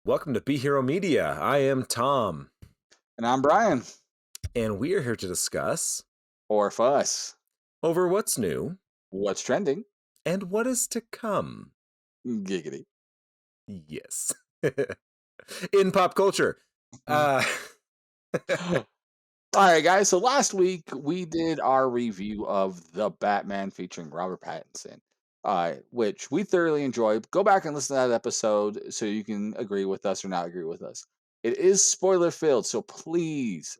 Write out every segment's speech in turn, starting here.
Welcome to Be Hero Media. I am Tom, And I'm Brian. and we are here to discuss Or Fuss. over what's new What's trending? and what is to come. Giggity. Yes. In pop culture. All right, guys. So last week we did our review of The Batman featuring Robert Pattinson, which we thoroughly enjoyed. Go back and listen to that episode so you can agree with us or not agree with us. It is spoiler filled, so please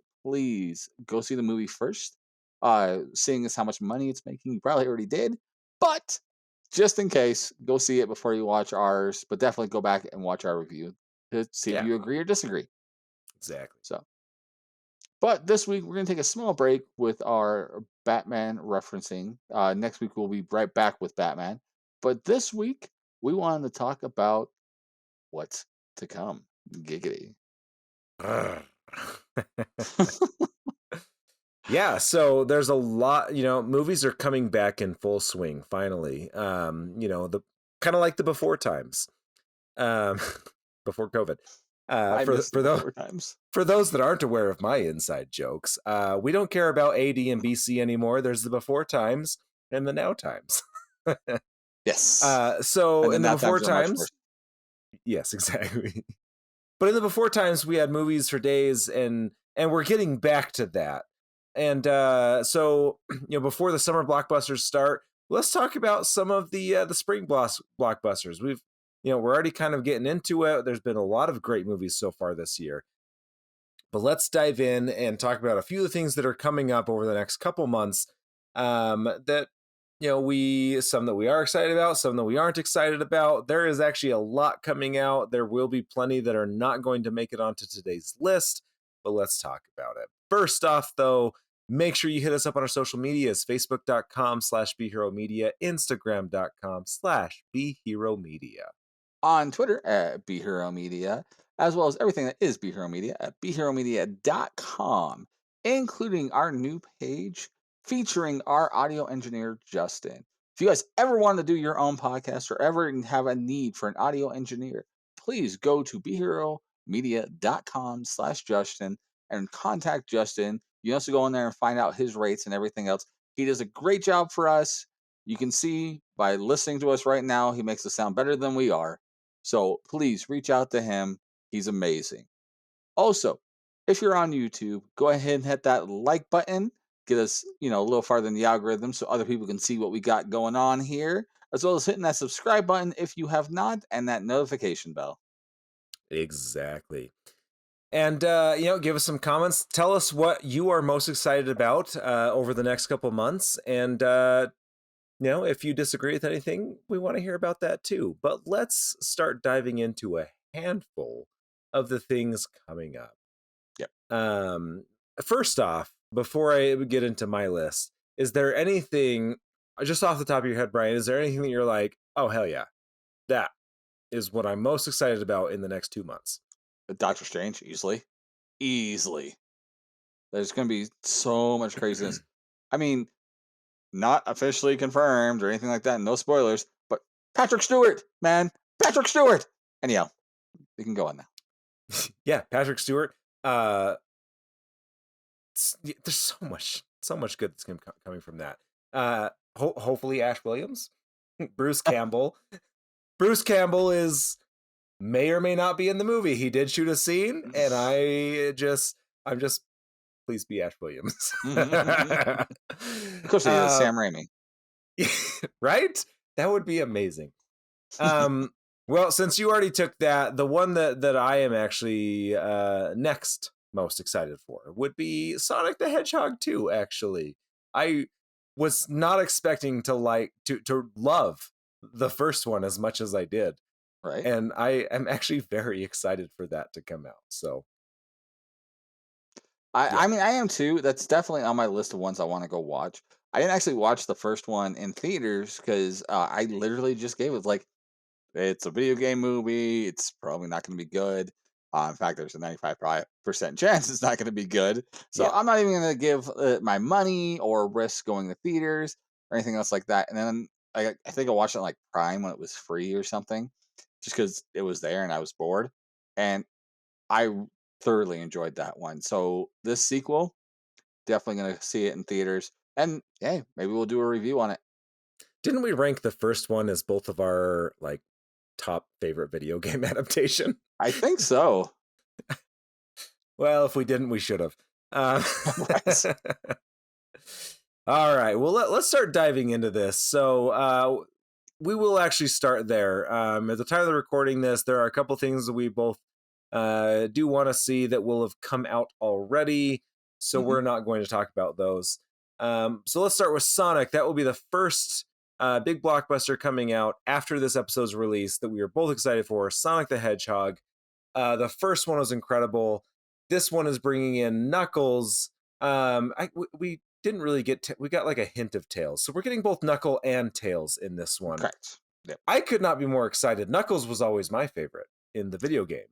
go see the movie first. Seeing as how much money it's making, you probably already did, but just in case, go see it before you watch ours. But definitely go back and watch our review to see if you agree or disagree. Exactly. So. But this week, we're going to take a small break with our Batman referencing. Next week, we'll be right back with Batman. But this week, we wanted to talk about what's to come. Giggity. Yeah, so there's a lot, movies are coming back in full swing, finally. The kind of like the before times, before COVID. For those that aren't aware of my inside jokes, we don't care about AD and BC anymore. There's the before times and the now times. Yes. So in the before times, yes, exactly. But in the before times, we had movies for days, and we're getting back to that. And so before the summer blockbusters start, let's talk about some of the spring blockbusters. We're already kind of getting into it. There's been a lot of great movies so far this year. But let's dive in and talk about a few of the things that are coming up over the next couple months that, some that we are excited about, some that we aren't excited about. There is actually a lot coming out. There will be plenty that are not going to make it onto today's list, but let's talk about it. First off, though, make sure you hit us up on our social medias, facebook.com/BeHeroMedia, instagram.com/BeHeroMedia. On Twitter at BeHeroMedia, as well as everything that is BeHeroMedia at BeHeroMedia.com, including our new page featuring our audio engineer, Justin. If you guys ever want to do your own podcast or ever have a need for an audio engineer, please go to BeHeroMedia.com/Justin and contact Justin. You also go in there and find out his rates and everything else. He does a great job for us. You can see by listening to us right now, he makes us sound better than we are. So please reach out to him. He's amazing. Also, if you're on YouTube, go ahead and hit that like button. Get us, a little farther in the algorithm so other people can see what we got going on here, as well as hitting that subscribe button if you have not, and that notification bell. Exactly. And, give us some comments. Tell us what you are most excited about over the next couple months. And, if you disagree with anything, we want to hear about that too. But let's start diving into a handful of the things coming up. Yep. First off, before I get into my list, is there anything, just off the top of your head, Brian, is there anything that you're like, oh, hell yeah, that is what I'm most excited about in the next 2 months? Doctor Strange, easily. There's going to be so much craziness. I mean, not officially confirmed or anything like that. No spoilers, but Patrick Stewart, man. Patrick Stewart. Anyhow, we can go on now. Yeah, Patrick Stewart. There's so much good that's coming from that. Hopefully Ash Williams, Bruce Campbell. Bruce Campbell may or may not be in the movie. He did shoot a scene, and I'm just please be Ash Williams. Of course he is, Sam Raimi. Right? That would be amazing. Well, since you already took that, the one that I am actually next most excited for would be Sonic the Hedgehog 2, actually. I was not expecting to love the first one as much as I did. Right. And I am actually very excited for that to come out. So I mean, I am too. That's definitely on my list of ones I want to go watch. I didn't actually watch the first one in theaters because I literally just gave it like, it's a video game movie. It's probably not going to be good. In fact, there's a 95% chance it's not going to be good. So I'm not even going to give my money or risk going to theaters or anything else like that. And then I think I watched it on like Prime when it was free or something, just because it was there and I was bored. and I thoroughly enjoyed that one. So this sequel, definitely going to see it in theaters, and hey, maybe we'll do a review on it. Didn't we rank the first one as both of our like top favorite video game adaptation? I think so. Well, if we didn't, we should have. Right. All right. Well, let's start diving into this. So we will actually start there. At the time of recording this, there are a couple things that we both do want to see that will have come out already. So we're not going to talk about those. So let's start with Sonic. That will be the first big blockbuster coming out after this episode's release that we are both excited for. Sonic the Hedgehog. The first one was incredible. This one is bringing in Knuckles. We didn't really get we got like a hint of Tails, so we're getting both Knuckle and Tails in this one. Correct. Yep. I could not be more excited. Knuckles was always my favorite in the video game,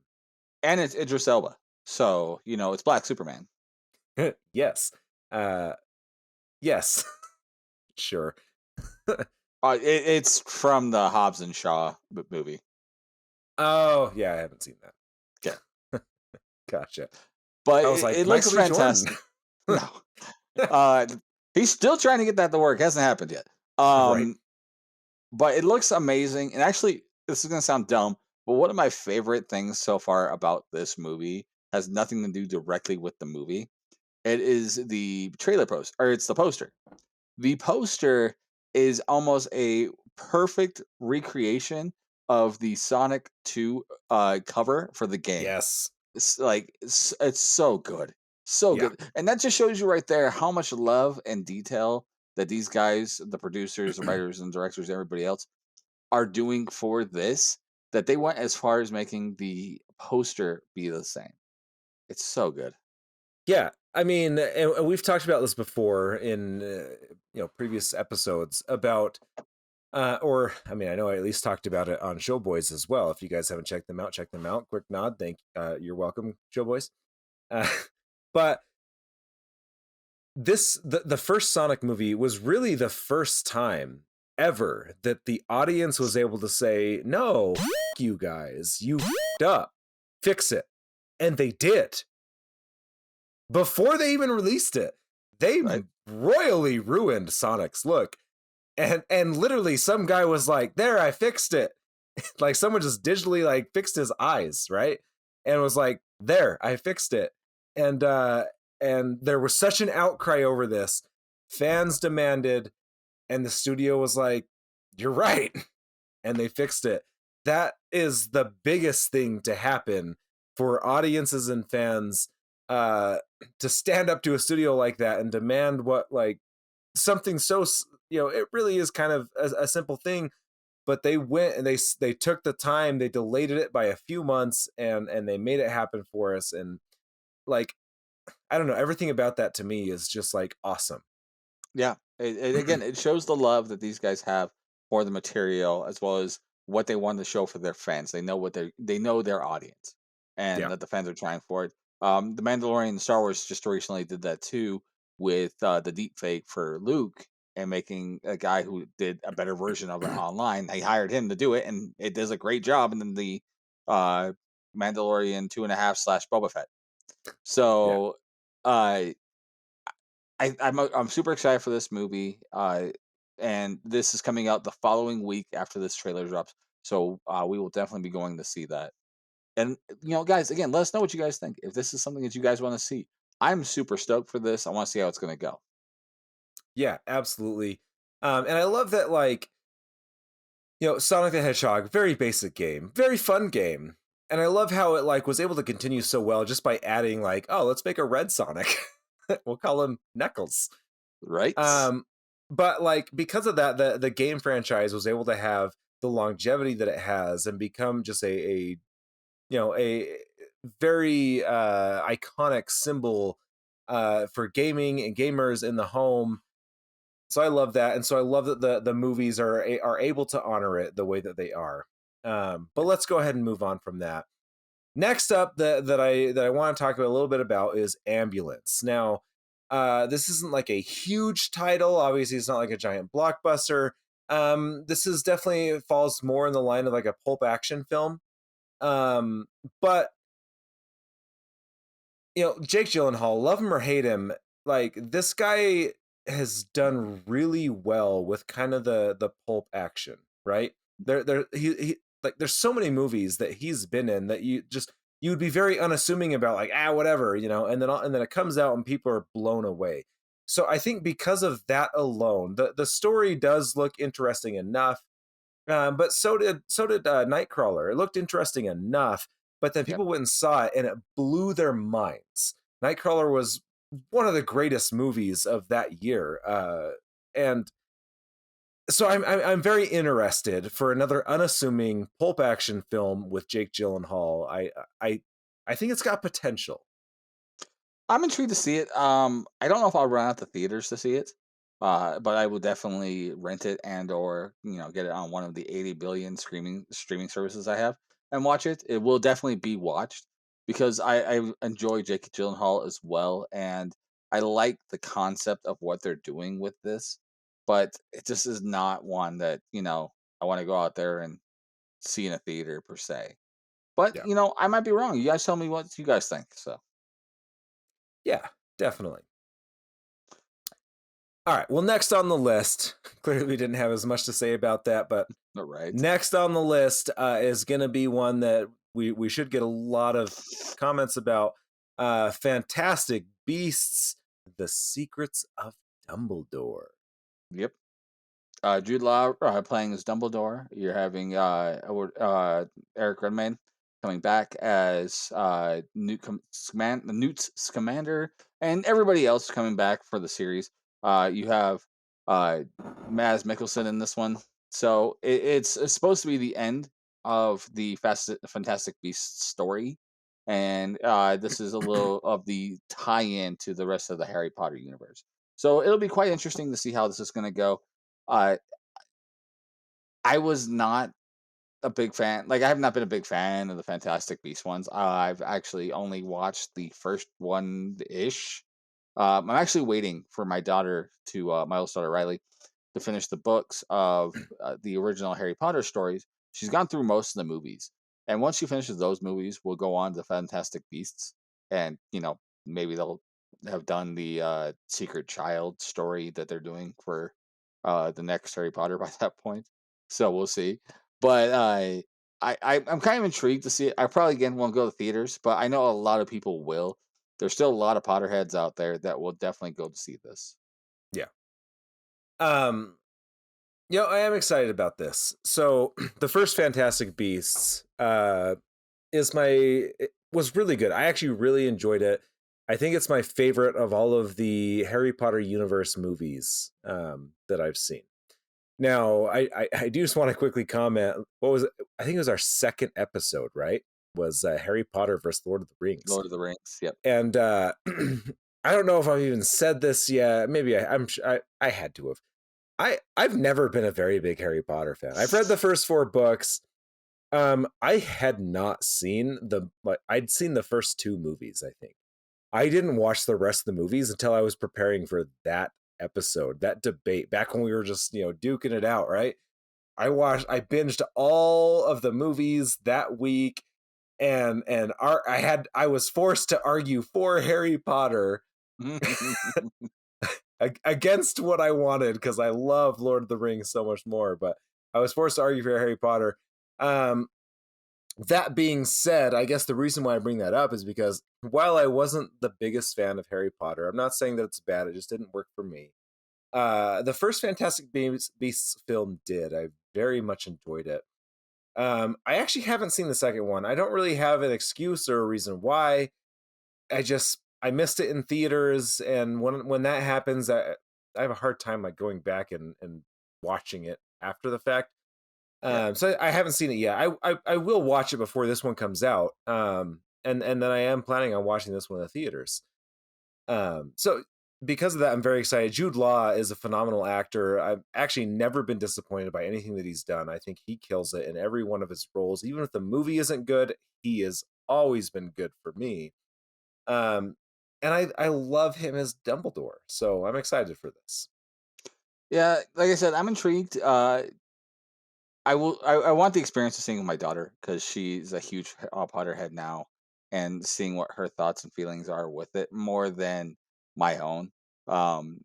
and it's Idris Elba, so it's Black Superman. Yes, yes, sure. It's from the Hobbs and Shaw movie. Oh yeah, I haven't seen that. Okay. Gotcha. But it looks fantastic. No. He's still trying to get that to work. Hasn't happened yet. Right. But it looks amazing. And actually, this is going to sound dumb, but one of my favorite things so far about this movie has nothing to do directly with the movie. It is the trailer post, or it's the poster. The poster is almost a perfect recreation of the Sonic 2 cover for the game. Yes. It's so good. So good. And that just shows you right there how much love and detail that these guys, the producers, the writers and directors, everybody else, are doing for this, that they went as far as making the poster be the same. It's so good. Yeah. I mean, and we've talked about this before in previous episodes about I know I at least talked about it on Showboys as well. If you guys haven't checked them out, check them out. Quick nod. You're welcome, Showboys. But the first Sonic movie was really the first time ever that the audience was able to say, no, you guys, you f***ed up, fix it. And they did. Before they even released it, they royally ruined Sonic's look. And literally some guy was like, there, I fixed it. Like someone just digitally like fixed his eyes, right? And was like, there, I fixed it. And there was such an outcry over this. Fans demanded, and the studio was like, you're right. And they fixed it. That is the biggest thing to happen for audiences and fans, to stand up to a studio like that and demand what, like, something so, it really is kind of a simple thing, but they went and they took the time, they delayed it by a few months, and they made it happen for us. And like, I don't know, everything about that to me is just like awesome. Yeah. Again, it shows the love that these guys have for the material, as well as what they want to show for their fans. They know they know their audience, and that the fans are trying for it. The Mandalorian and Star Wars just recently did that too, with the deep fake for Luke, and making a guy who did a better version of it online. They hired him to do it, and it does a great job. And then the Mandalorian 2.5 / Boba Fett. So I'm super excited for this movie. And this is coming out the following week after this trailer drops. So we will definitely be going to see that. And guys, again, let us know what you guys think. If this is something that you guys want to see, I'm super stoked for this. I want to see how it's going to go. Yeah, absolutely. And I love that, like, Sonic the Hedgehog, very basic game, very fun game. And I love how it like was able to continue so well just by adding like, oh, let's make a red Sonic. We'll call him Knuckles. Right. But like, because of that, the game franchise was able to have the longevity that it has and become just a very iconic symbol for gaming and gamers in the home. So I love that. And so I love that the movies are able to honor it the way that they are. But let's go ahead and move on from that. Next up that I want to talk about a little bit about is Ambulance. Now, this isn't like a huge title. Obviously, it's not like a giant blockbuster. This is definitely falls more in the line of like a pulp action film. But Jake Gyllenhaal, love him or hate him, like this guy has done really well with kind of the pulp action, right? He like there's so many movies that he's been in that you'd be very unassuming about, like whatever, and then it comes out and people are blown away. So I think because of that alone, the story does look interesting enough. But so did Nightcrawler. It looked interesting enough, but then Yep. people went and saw it, and it blew their minds. Nightcrawler was one of the greatest movies of that year, and so I'm very interested for another unassuming pulp action film with Jake Gyllenhaal. I think it's got potential. I'm intrigued to see it. I don't know if I'll run out to theaters to see it, but I will definitely rent it and or get it on one of the 80 billion streaming services I have and watch it. It will definitely be watched because I enjoy Jake Gyllenhaal as well, and I like the concept of what they're doing with this. But it just is not one that I want to go out there and see in a theater per se. But Yeah, I might be wrong. You guys tell me what you guys think. So. yeah, definitely. All right. Well, next on the list, clearly we didn't have as much to say about that, but All right. next on the list is going to be one that we should get a lot of comments about. Fantastic Beasts: The Secrets of Dumbledore. Yep. Jude Law playing as Dumbledore. You're having Eric Redmayne coming back as Newt Scamander, and everybody else coming back for the series. You have Mads Mikkelsen in this one, so it's supposed to be the end of the Fantastic Beasts story, and this is a little of the tie-in to the rest of the Harry Potter universe. So it'll be quite interesting to see how this is going to go. Uh, I was not a big fan. Like, I have not been a big fan of the Fantastic Beast ones. I've actually only watched the first one ish. I'm actually waiting for my daughter my oldest daughter Riley, to finish the books of the original Harry Potter stories. She's gone through most of the movies, and once she finishes those movies, we'll go on to Fantastic Beasts, and maybe they'll have done the Secret Child story that they're doing for the next Harry Potter by that point. So we'll see. But I'm kind of intrigued to see it. I probably again won't go to theaters, but I know a lot of people will. There's still a lot of Potterheads out there that will definitely go to see this. Yeah. I am excited about this. So the first Fantastic Beasts was really good. I actually really enjoyed it. I think it's my favorite of all of the Harry Potter universe movies that I've seen. Now, I do just want to quickly comment. What was it? I think it was our second episode, right? Was Harry Potter versus Lord of the Rings. Lord of the Rings, yep. And I don't know if I've even said this yet. Maybe I had to have. I've never been a very big Harry Potter fan. I've read the first 4 books. I had not seen I'd seen the first 2 movies, I think. I didn't watch the rest of the movies until I was preparing for that episode, that debate, back when we were just, duking it out, right? I binged all of the movies that week, and I was forced to argue for Harry Potter against what I wanted, because I love Lord of the Rings so much more, but I was forced to argue for Harry Potter. That being said, I guess the reason why I bring that up is because while I wasn't the biggest fan of Harry Potter, I'm not saying that it's bad, it just didn't work for me. The first Fantastic Beasts film did. I very much enjoyed it. I actually haven't seen the second one. I don't really have an excuse or a reason why. I missed it in theaters, and when that happens, I have a hard time going back and watching it after the fact. So I haven't seen it yet. I will watch it before this one comes out. And then I am planning on watching this one in the theaters. So because of that, I'm very excited. Jude Law is a phenomenal actor. I've actually never been disappointed by anything that he's done. I think he kills it in every one of his roles. Even if the movie isn't good, he has always been good for me. And I love him as Dumbledore. So I'm excited for this. Yeah, like I said, I'm intrigued. I want the experience of seeing with my daughter because she's a huge Potterhead now. and seeing what her thoughts and feelings are with it more than my own. Um,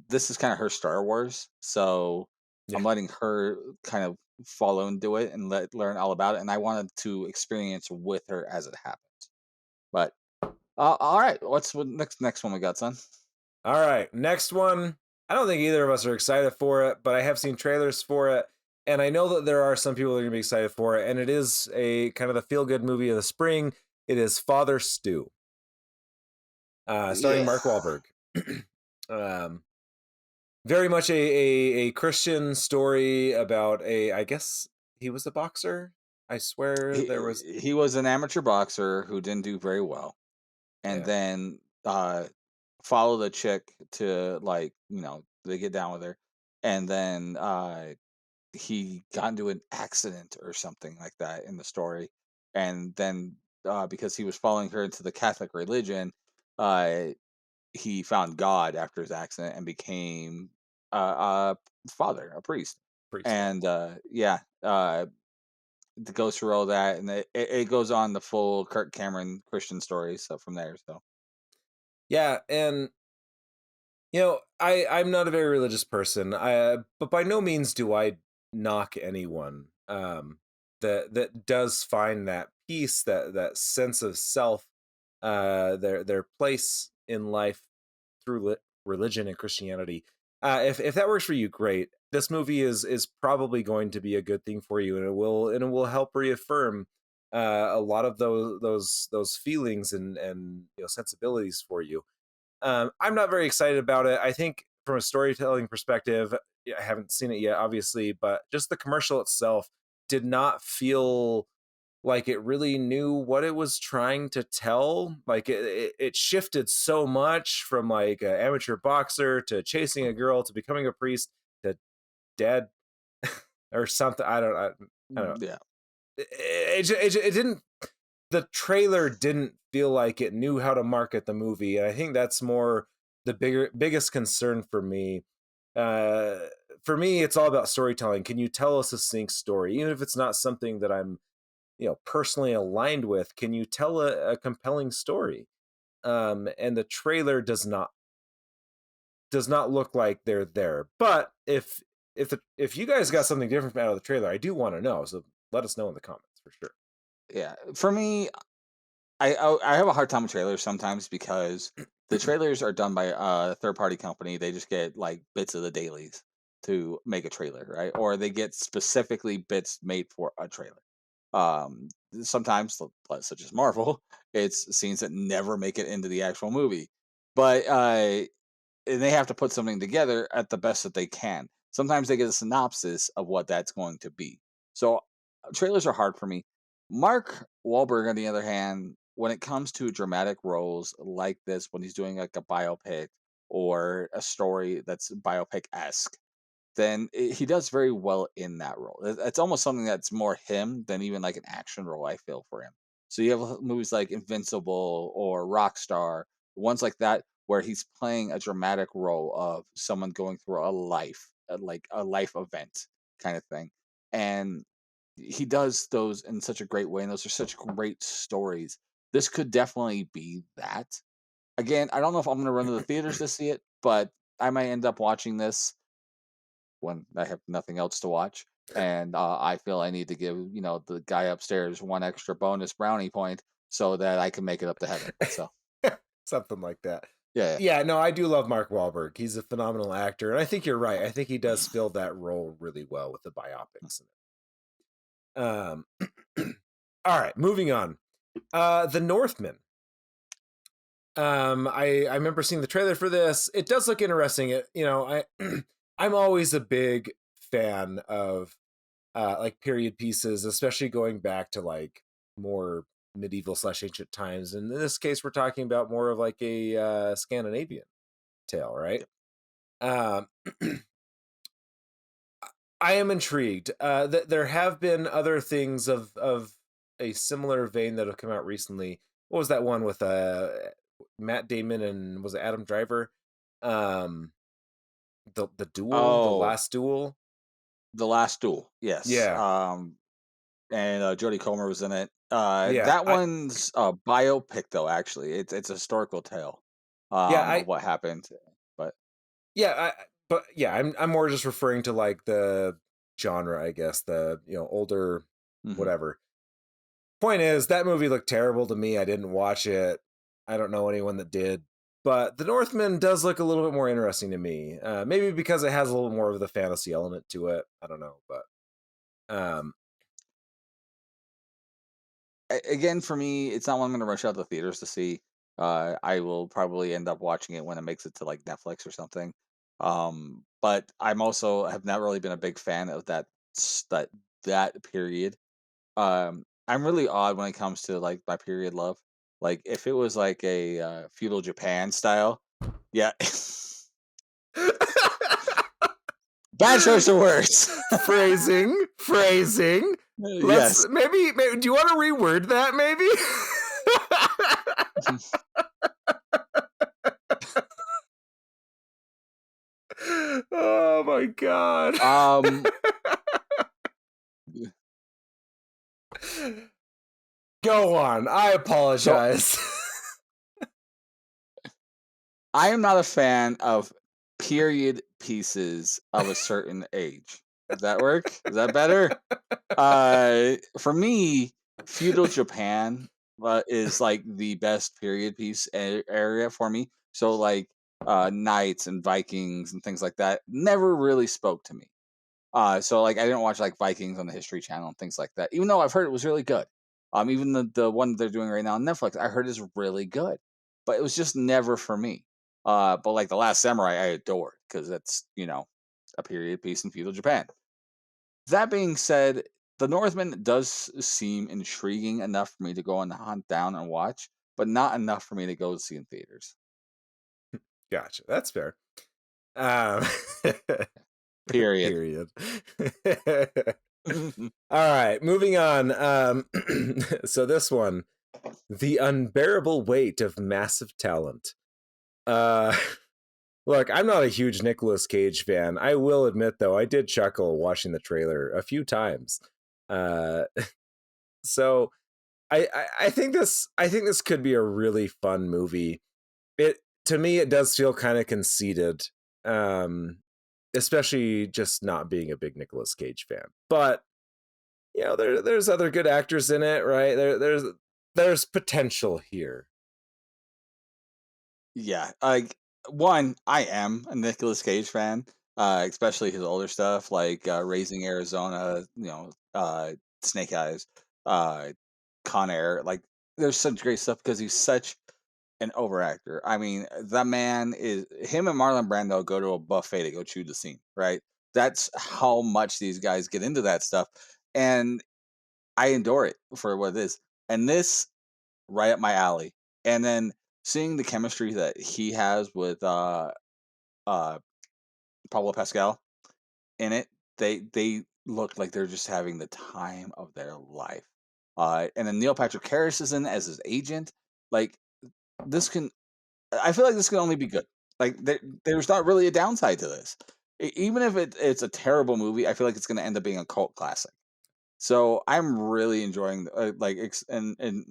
this is kind of her Star Wars, so Yeah. I'm letting her kind of follow into it and learn all about it. And I wanted to experience with her as it happens. But all right, what's what next one we got, son? All right, next one. I don't think either of us are excited for it, but I have seen trailers for it, and I know that there are some people that are going to be excited for it, and it is a kind of the feel-good movie of the spring. It is Father Stew, starring Yeah, Mark Wahlberg. um, very much a Christian story about I guess he was a boxer. I swear there was. he was an amateur boxer who didn't do very well, and Yeah. then follow the chick to, like, they get down with her, and then he got into an accident or something like that in the story, and then because he was following her into the Catholic religion, uh he found God after his accident and became a father, a priest. Priest, yeah. And yeah, it goes through all that, and it goes on the full Kirk Cameron Christian story. So from there, so Yeah, and I'm not a very religious person. But by no means do I knock anyone that does find that peace, that sense of self, their place in life through religion and Christianity. If that works for you, great. This movie is probably going to be a good thing for you, and it will help reaffirm a lot of those feelings and sensibilities for you. I'm not very excited about it. I think from a storytelling perspective, I haven't seen it yet, obviously, but just the commercial itself did not feel like it really knew what it was trying to tell. Like it shifted so much from like an amateur boxer to chasing a girl to becoming a priest to dead or something. I don't know. yeah. It didn't. The trailer didn't feel like it knew how to market the movie, and I think that's more the biggest concern for me. Uh, for me, it's all about storytelling. Can you tell a succinct story, even if it's not something that I'm personally aligned with? Can you tell a compelling story? And the trailer does not look like they're there. But if you guys got something different out of the trailer, I do want to know. So let us know in the comments for sure. Yeah, for me, I have a hard time with trailers sometimes because the trailers are done by a third party company. They just get like bits of the dailies to make a trailer, right? Or they get specifically bits made for a trailer. Um, Sometimes, such as Marvel, it's scenes that never make it into the actual movie, but and they have to put something together at the best that they can. Sometimes they get a synopsis of what that's going to be. So trailers are hard for me. Mark Wahlberg, on the other hand, when it comes to dramatic roles like this, when he's doing like a biopic or a story that's biopic esque, then he does very well in that role. It's almost something that's more him than even like an action role, I feel, for him. So you have movies like Invincible or Rockstar, ones like that, where he's playing a dramatic role of someone going through a life, like a life event kind of thing. And he does those in such a great way, and those are such great stories. This could definitely be that. Again, I don't know if I'm going to run to the theaters to see it, but I might end up watching this when I have nothing else to watch. And I feel I need to give the guy upstairs one extra bonus brownie point so that I can make it up to heaven. So Something like that. yeah, Yeah, no, I do love Mark Wahlberg. He's a phenomenal actor, and I think you're right. I think he does fill that role really well with the biopics. All right, moving on. The Northman. I remember seeing the trailer for this. It does look interesting. I'm always a big fan of like period pieces, especially going back to like more medieval / ancient times. And in this case, we're talking about more of like a Scandinavian tale, right? Um, I am intrigued. There have been other things of a similar vein that have come out recently. What was that one with Matt Damon and was it Adam Driver? Um, the duel, the oh, last duel. the Last Duel, yes. Yeah, And Jodie Comer was in it. That one's a biopic, though. Actually, it's a historical tale. Of what happened, but I'm more just referring to like the genre, I guess, the older whatever. Point is, that movie looked terrible to me. I didn't watch it. I don't know anyone that did. But The Northman does look a little bit more interesting to me. Maybe because it has a little more of the fantasy element to it. I don't know, but again, for me, it's not one I'm going to rush out to the theaters to see. I will probably end up watching it when it makes it to like Netflix or something. But I'm also have not really been a big fan of that period. I'm really odd when it comes to like my period love. Like if it was like a feudal Japan style, yeah. Bad choice of words. Phrasing. Yes. Maybe. Do you want to reword that? Maybe. Oh my god. Go on. I apologize. I am not a fan of period pieces of a certain age. Does that work? Is that better? For me, feudal Japan is like the best period piece area for me. So like knights and Vikings and things like that never really spoke to me. So like I didn't watch like Vikings on the History Channel and things like that, even though I've heard it was really good. Even the one they're doing right now on Netflix, I heard is really good, but it was just never for me. But like The Last Samurai, I adored because that's a period piece in feudal Japan. That being said, The Northman does seem intriguing enough for me to go on the hunt down and watch, but not enough for me to go see in theaters. Gotcha. That's fair. Period. All right, moving on. So this one, The Unbearable Weight of Massive Talent. Look, I'm not a huge Nicolas Cage fan. I will admit, though, I did chuckle watching the trailer a few times. So I think this could be a really fun movie. To me, it does feel kind of conceited, especially just not being a big Nicolas Cage fan. But there's other good actors in it, right? There's potential here. Yeah, like I am a Nicolas Cage fan, especially his older stuff like Raising Arizona, Snake Eyes, Con Air. Like, there's such great stuff because he's such an overactor. I mean, that man is him and Marlon Brando go to a buffet to go chew the scene, right? That's how much these guys get into that stuff, and I adore it for what it is. And this right up my alley. And then seeing the chemistry that he has with Pablo Pascal in it, they look like they're just having the time of their life. And then Neil Patrick Harris is in as his agent. Like, I feel like this can only be good. Like there's not really a downside to this. Even if it's a terrible movie, I feel like it's going to end up being a cult classic. So I'm really enjoying and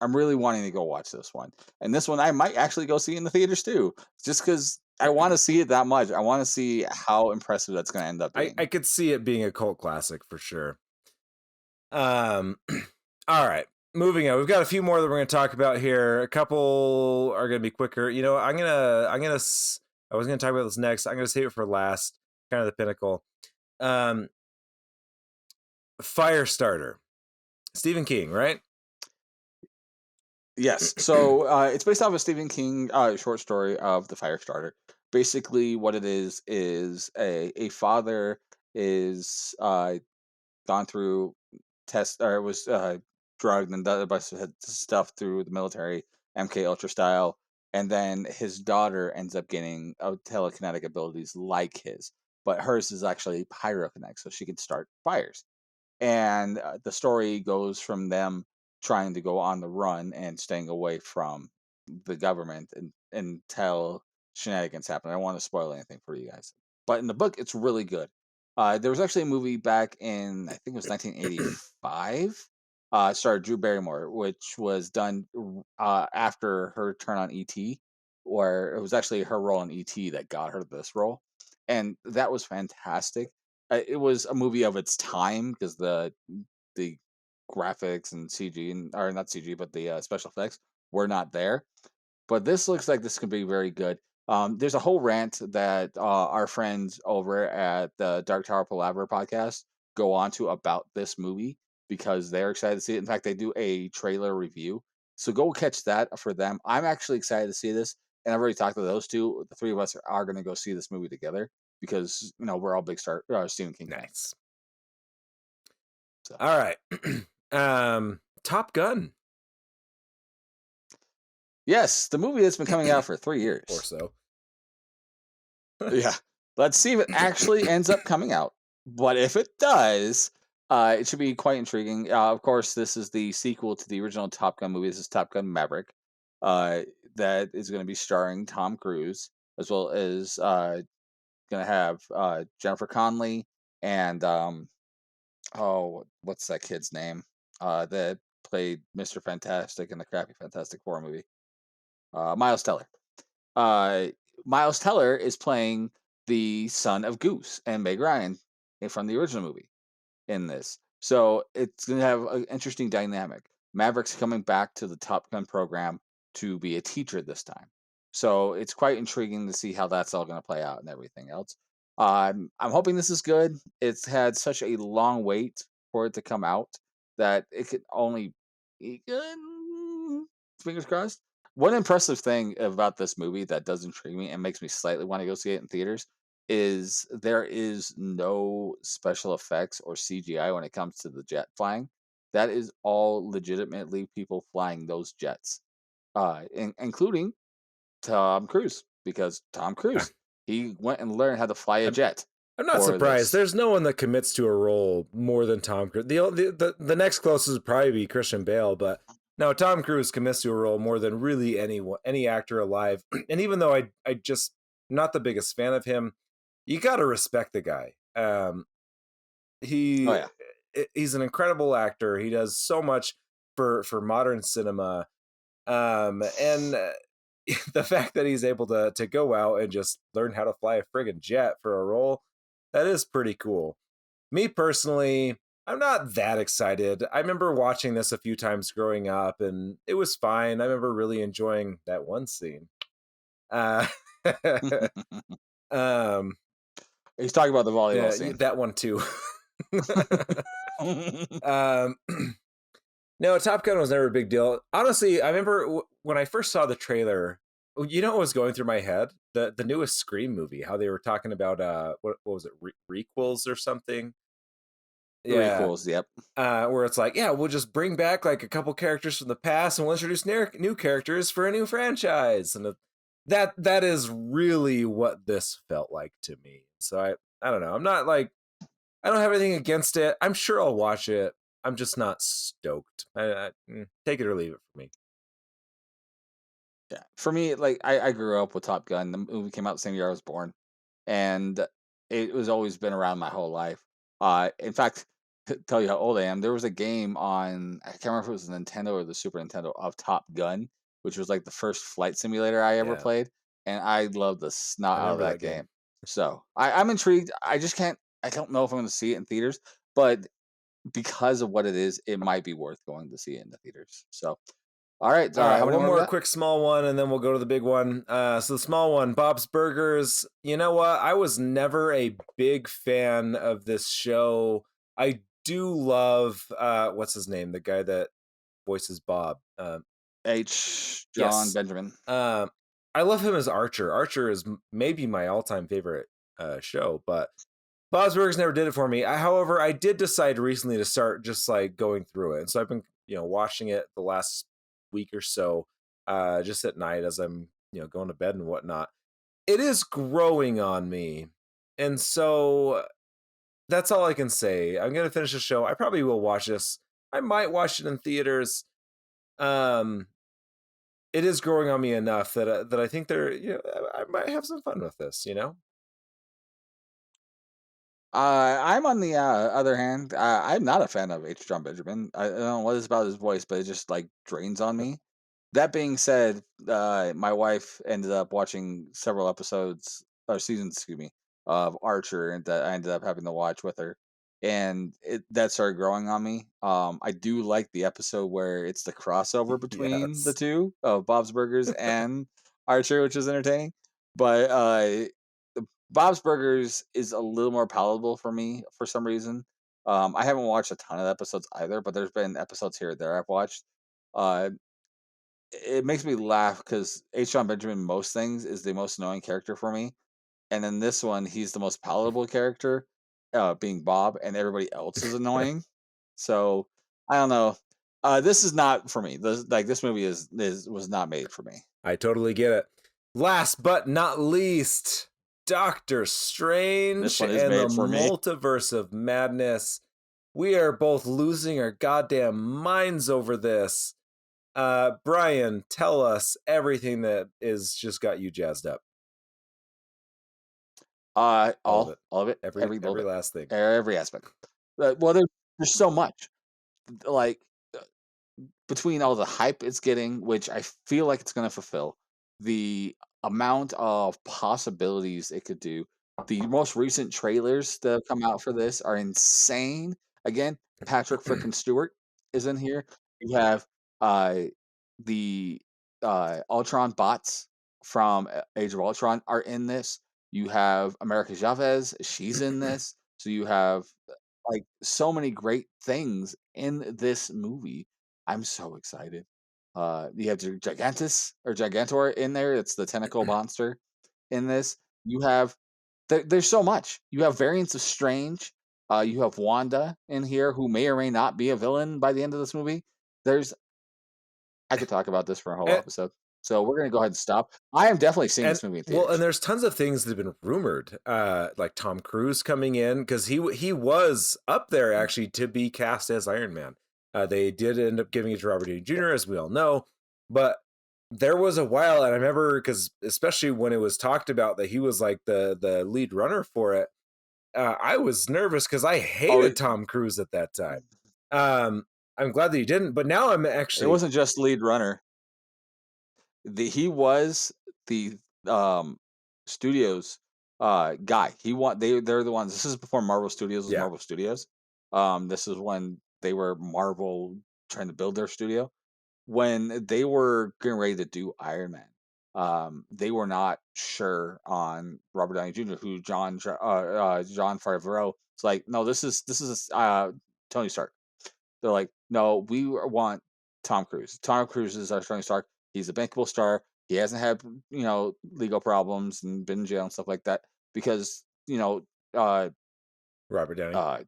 I'm really wanting to go watch this one. And this one I might actually go see in the theaters too, just because I want to see it that much. I want to see how impressive that's going to end up being. I could see it being a cult classic for sure. All right, moving on. We've got a few more that we're going to talk about here. A couple are going to be quicker. I was going to talk about this next. I'm going to save it for last. Kind of the pinnacle. Firestarter, Stephen King, right? Yes. So it's based off a Stephen King short story of the Firestarter. Basically, what it is a father is gone through test or was drugged and done a bunch of stuff through the military, MK Ultra style, and then his daughter ends up getting telekinetic abilities like his, but hers is actually pyrokinetic, so she can start fires. And the story goes from them trying to go on the run and staying away from the government until shenanigans happen. I don't want to spoil anything for you guys, but in the book, it's really good. There was actually a movie back in I think it was 1985 starred Drew Barrymore, which was done after her turn on ET, where it was actually her role in ET that got her this role, and that was fantastic. It was a movie of its time because the graphics and CG or not CG, but the special effects were not there. But this looks like this could be very good. There's a whole rant that our friends over at the Dark Tower Palaver podcast go on to about this movie because they're excited to see it. In fact, they do a trailer review. So go catch that for them. I'm actually excited to see this. And I've already talked to those two. The three of us are going to go see this movie together because, we're all big Stephen King fans. Nice. So. All right. Top Gun. Yes, the movie that's been coming out for 3 years. Or so. Yeah. Let's see if it actually ends up coming out. But if it does, it should be quite intriguing. Of course, this is the sequel to the original Top Gun movie. This is Top Gun Maverick. That is going to be starring Tom Cruise, as well as going to have Jennifer Connelly and what's that kid's name? That played Mr. Fantastic in the crappy Fantastic Four movie. Miles Teller. Miles Teller is playing the son of Goose and Meg Ryan from the original movie in this. So it's going to have an interesting dynamic. Maverick's coming back to the Top Gun program to be a teacher this time. So it's quite intriguing to see how that's all going to play out and everything else. I'm hoping this is good. It's had such a long wait for it to come out that it could only be good. Fingers crossed. One impressive thing about this movie that does intrigue me and makes me slightly want to go see it in theaters is there is no special effects or CGI when it comes to the jet flying. That is all legitimately people flying those jets, including Tom Cruise, because Tom Cruise, he went and learned how to fly a jet. I'm not surprised. There's no one that commits to a role more than Tom Cruise. The next closest would probably be Christian Bale, but no, Tom Cruise commits to a role more than really any actor alive. And even though I just not the biggest fan of him, you got to respect the guy. He's an incredible actor. He does so much for modern cinema. And the fact that he's able to go out and just learn how to fly a friggin' jet for a role, that is pretty cool. Me personally, I'm not that excited. I remember watching this a few times growing up, and it was fine. I remember really enjoying that one scene. He's talking about the volleyball scene. That one too. No, Top Gun was never a big deal. Honestly, I remember when I first saw the trailer, you know what was going through my head? The newest Scream movie, how they were talking about what was it, requels or something? Yeah. Requels, yep. Where it's like, yeah, we'll just bring back like a couple characters from the past and we'll introduce new characters for a new franchise. And that is really what this felt like to me. So I don't know. I'm not like, I don't have anything against it. I'm sure I'll watch it. I'm just not stoked. Take it or leave it for me. Yeah, for me, like I grew up with Top Gun. The movie came out the same year I was born, and it was always been around my whole life. In fact, to tell you how old I am, there was a game on, I can't remember if it was the Nintendo or the Super Nintendo, of Top Gun, which was like the first flight simulator I ever played, and I loved the snot out of that game. So I'm intrigued. I don't know if I'm going to see it in theaters, but because of what it is, it might be worth going to see it in the theaters. So, all right. One more quick small one, and then we'll go to the big one. So the small one, Bob's Burgers. You know what? I was never a big fan of this show. I do love, what's his name? The guy that voices Bob. John Benjamin. I love him as Archer. Archer is maybe my all-time favorite show, but Bob's Burgers never did it for me. However, I did decide recently to start just like going through it. And so I've been, watching it the last week or so, just at night as I'm, going to bed and whatnot. It is growing on me. And so that's all I can say. I'm going to finish the show. I probably will watch this. I might watch it in theaters. It is growing on me enough that I think I might have some fun with this, I'm on the other hand. I'm not a fan of H. John Benjamin. I don't know what it is about his voice, but it just like drains on me. That being said, my wife ended up watching several episodes or seasons, excuse me, of Archer, and that I ended up having to watch with her, and that started growing on me. I do like the episode where it's the crossover between the Yes. two of Bob's Burgers and Archer, which is entertaining. But Bob's Burgers is a little more palatable for me for some reason. I haven't watched a ton of episodes either, but there's been episodes here or there I've watched. Uh, it makes me laugh because H. John Benjamin, most things, is the most annoying character for me. And in this one, he's the most palatable character, being Bob, and everybody else is annoying. So I don't know. This is not for me. This movie was not made for me. I totally get it. Last but not least, Doctor Strange and the Multiverse of Madness. We are both losing our goddamn minds over this. Brian, tell us everything that is just got you jazzed up. All of it, every last thing, every aspect. Well, there's so much, like between all the hype it's getting, which I feel like it's going to fulfill, the amount of possibilities it could do. The most recent trailers that have come out for this are insane. Again, Patrick frickin' Stewart is in here. You have the Ultron bots from Age of Ultron are in this. You have America Chavez, she's in this. So you have like so many great things in this movie. I'm so excited. You have Gigantus or Gigantor in there. It's the tentacle monster in this. You have there's so much. You have variants of Strange. You have Wanda in here, who may or may not be a villain by the end of this movie. I could talk about this for a whole episode. So we're gonna go ahead and stop. I am definitely seeing this movie in theaters. Well, and there's tons of things that have been rumored, like Tom Cruise coming in, because he was up there actually to be cast as Iron Man. They did end up giving it to Robert Downey Jr., as we all know, but there was a while, and I remember, because especially when it was talked about that he was like the lead runner for it, I was nervous because I hated Tom Cruise at that time. I'm glad that he didn't, but now I'm actually... It wasn't just lead runner. He was the studios guy. They're the ones. This is before Marvel Studios was Marvel Studios. This is when they were Marvel trying to build their studio. When they were getting ready to do Iron Man, they were not sure on Robert Downey Jr., who John Favreau. It's like, no, this is Tony Stark. They're like, no, we want Tom Cruise. Tom Cruise is our Tony Stark. He's a bankable star. He hasn't had legal problems and been in jail and stuff like that because Robert Downey.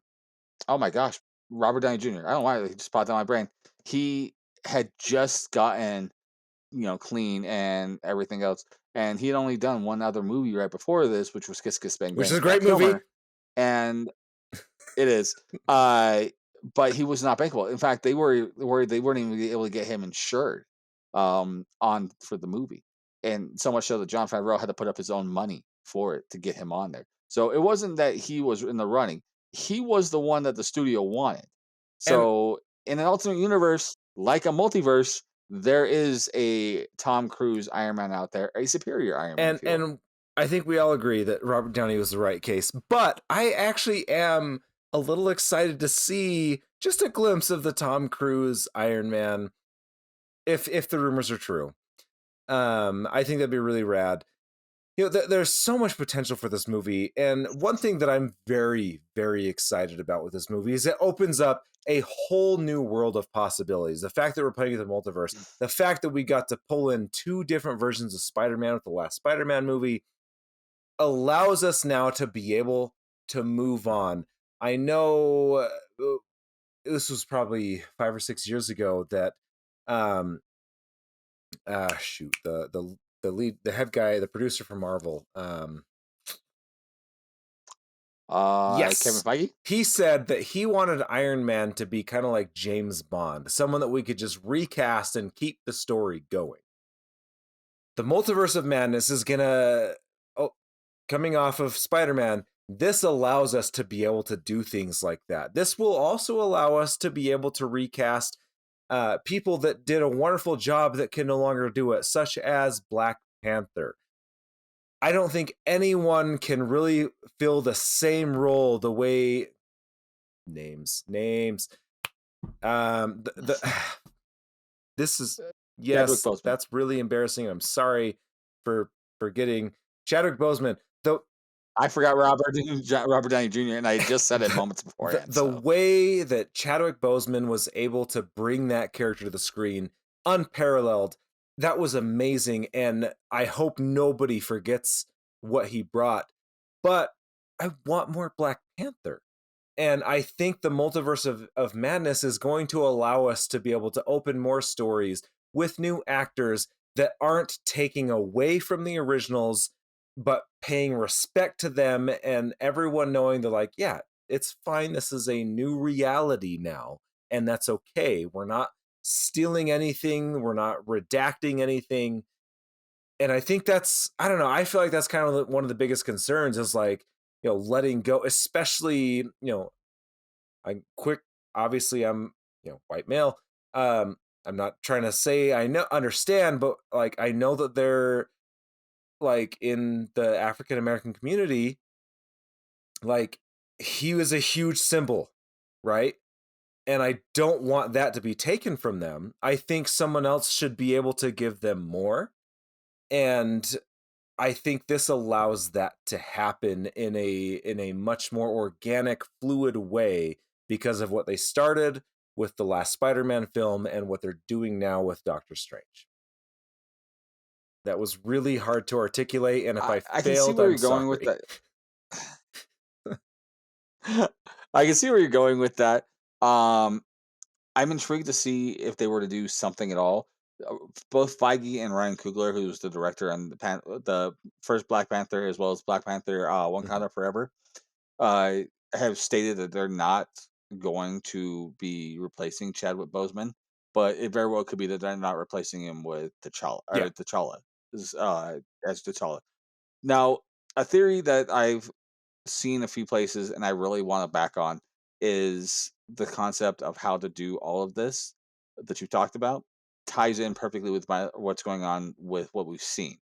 Oh my gosh, Robert Downey Jr. I don't know why it just popped out my brain. He had just gotten clean and everything else, and he had only done one other movie right before this, which was Kiss Kiss Bang Bang, which is a great movie, and it is. But he was not bankable. In fact, they were worried they weren't even able to get him insured on for the movie, and so much so that Jon Favreau had to put up his own money for it to get him on there. So it wasn't that he was in the running; he was the one that the studio wanted. So in an alternate universe, like a multiverse, there is a Tom Cruise Iron Man out there, a superior Iron Man. And I think we all agree that Robert Downey was the right case. But I actually am a little excited to see just a glimpse of the Tom Cruise Iron Man, if the rumors are true. I think that'd be really rad. There's so much potential for this movie, and one thing that I'm very, very excited about with this movie is it opens up a whole new world of possibilities. The fact that we're playing with the multiverse, the fact that we got to pull in 2 different versions of Spider-Man with the last Spider-Man movie, allows us now to be able to move on. I know this was probably 5 or 6 years ago that the lead, the head guy, the producer for Marvel, yes, Kevin Feige. He said that he wanted Iron Man to be kind of like James Bond, someone that we could just recast and keep the story going. The Multiverse of Madness is gonna, coming off of Spider-Man, this allows us to be able to do things like that. This will also allow us to be able to recast people that did a wonderful job that can no longer do it, such as Black Panther. I don't think anyone can really fill the same role the way names. This is yes, that's really embarrassing. I'm sorry for forgetting Chadwick Boseman. Though I forgot Robert Downey Jr. and I just said it moments beforehand. The way that Chadwick Boseman was able to bring that character to the screen, unparalleled. That was amazing, and I hope nobody forgets what he brought. But I want more Black Panther. And I think the Multiverse of Madness is going to allow us to be able to open more stories with new actors that aren't taking away from the originals, but paying respect to them, and everyone knowing they're like, yeah, it's fine. This is a new reality now, and that's okay. We're not stealing anything. We're not redacting anything. And I think that's, I don't know, I feel like that's kind of one of the biggest concerns is like, letting go, especially, I'm quick. Obviously, I'm, white male. I'm not trying to say I understand, but like, I know that they're like in the African American community, like he was a huge symbol, right? And I don't want that to be taken from them. I think someone else should be able to give them more. And I think this allows that to happen in a much more organic, fluid way because of what they started with the last Spider-Man film and what they're doing now with Doctor Strange. That was really hard to articulate, and if I failed, can see where you're going with that. I can see where you're going with that. I'm intrigued to see if they were to do something at all. Both Feige and Ryan Coogler, who's the director on the first Black Panther as well as Black Panther Wakanda Forever, have stated that they're not going to be replacing Chadwick Boseman, but it very well could be that they're not replacing him with T'Challa as T'Challa. Now, a theory that I've seen a few places and I really want to back on is the concept of how to do all of this that you talked about ties in perfectly with what's going on with what we've seen.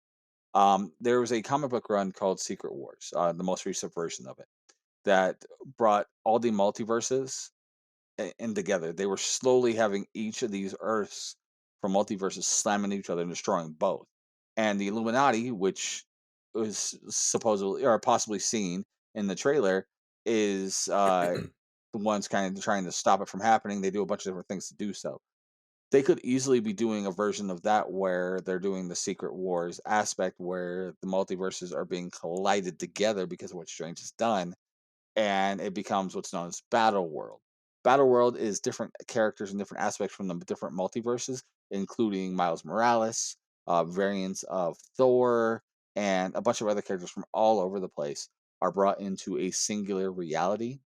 There was a comic book run called Secret Wars, the most recent version of it, that brought all the multiverses in together. They were slowly having each of these Earths from multiverses slamming each other and destroying both. And the Illuminati, which was supposedly or possibly seen in the trailer, is the ones kind of trying to stop it from happening. They do a bunch of different things to do so. They could easily be doing a version of that where they're doing the Secret Wars aspect where the multiverses are being collided together because of what Strange has done, and it becomes what's known as Battle World. Battle World is different characters and different aspects from the different multiverses, including Miles Morales, variants of Thor, and a bunch of other characters from all over the place are brought into a singular reality.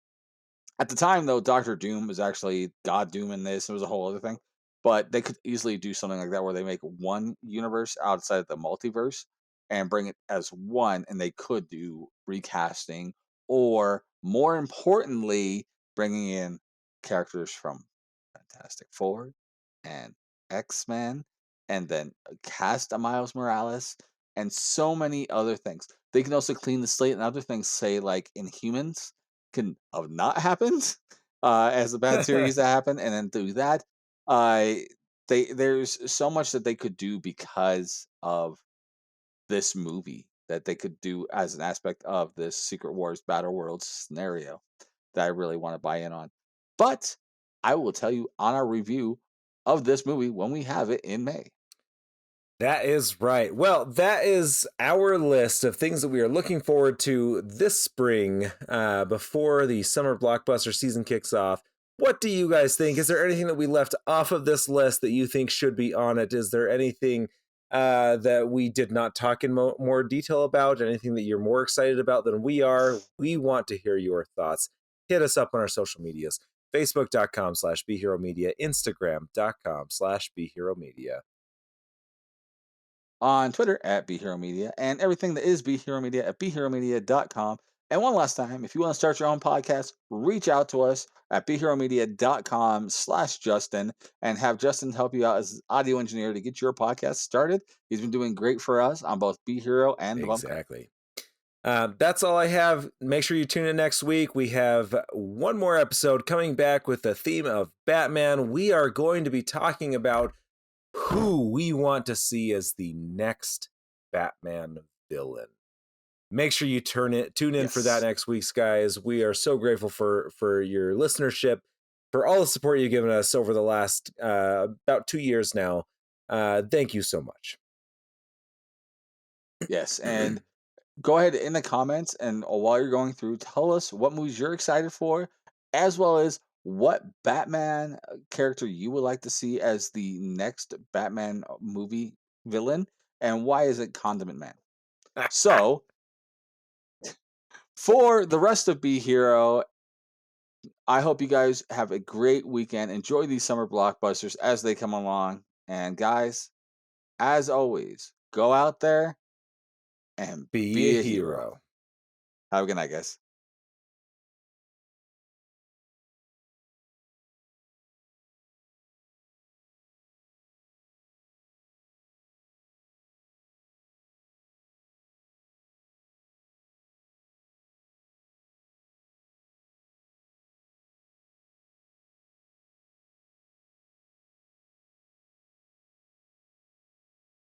At the time, though, Doctor Doom was actually God Doom in this. It was a whole other thing. But they could easily do something like that where they make one universe outside of the multiverse and bring it as one, and they could do recasting or, more importantly, bringing in characters from Fantastic Four and X-Men, and then cast a Miles Morales and so many other things. They can also clean the slate and other things, say like Inhumans can have not happened as a bad series that happened, and then do that. There's so much that they could do because of this movie that they could do as an aspect of this Secret Wars Battle World scenario that I really want to buy in on. But I will tell you on our review of this movie when we have it in May. That is right. Well, that is our list of things that we are looking forward to this spring before the summer blockbuster season kicks off. What do you guys think? Is there anything that we left off of this list that you think should be on it? Is there anything that we did not talk in more detail about? Anything that you're more excited about than we are? We want to hear your thoughts. Hit us up on our social medias. Facebook.com/BeHeroMedia, Instagram.com/BeHeroMedia. On Twitter at BeHeroMedia, and everything that is BeHeroMedia at BeHeroMedia.com. And one last time, if you want to start your own podcast, reach out to us at beheromedia.com/Justin and have Justin help you out as an audio engineer to get your podcast started. He's been doing great for us on both Be Hero and The Bump Cut. Exactly. That's all I have. Make sure you tune in next week. We have one more episode coming back with the theme of Batman. We are going to be talking about who we want to see as the next Batman villain. Make sure you tune in for that next week's, guys. We are so grateful for your listenership, for all the support you've given us over the last about 2 years now. Thank you so much. Yes, and go ahead in the comments, and while you're going through, tell us what movies you're excited for, as well as what Batman character you would like to see as the next Batman movie villain, and why is it Condiment Man? So, for the rest of Be Hero, I hope you guys have a great weekend. Enjoy these summer blockbusters as they come along. And guys, as always, go out there and be a hero. Have a good night, guys.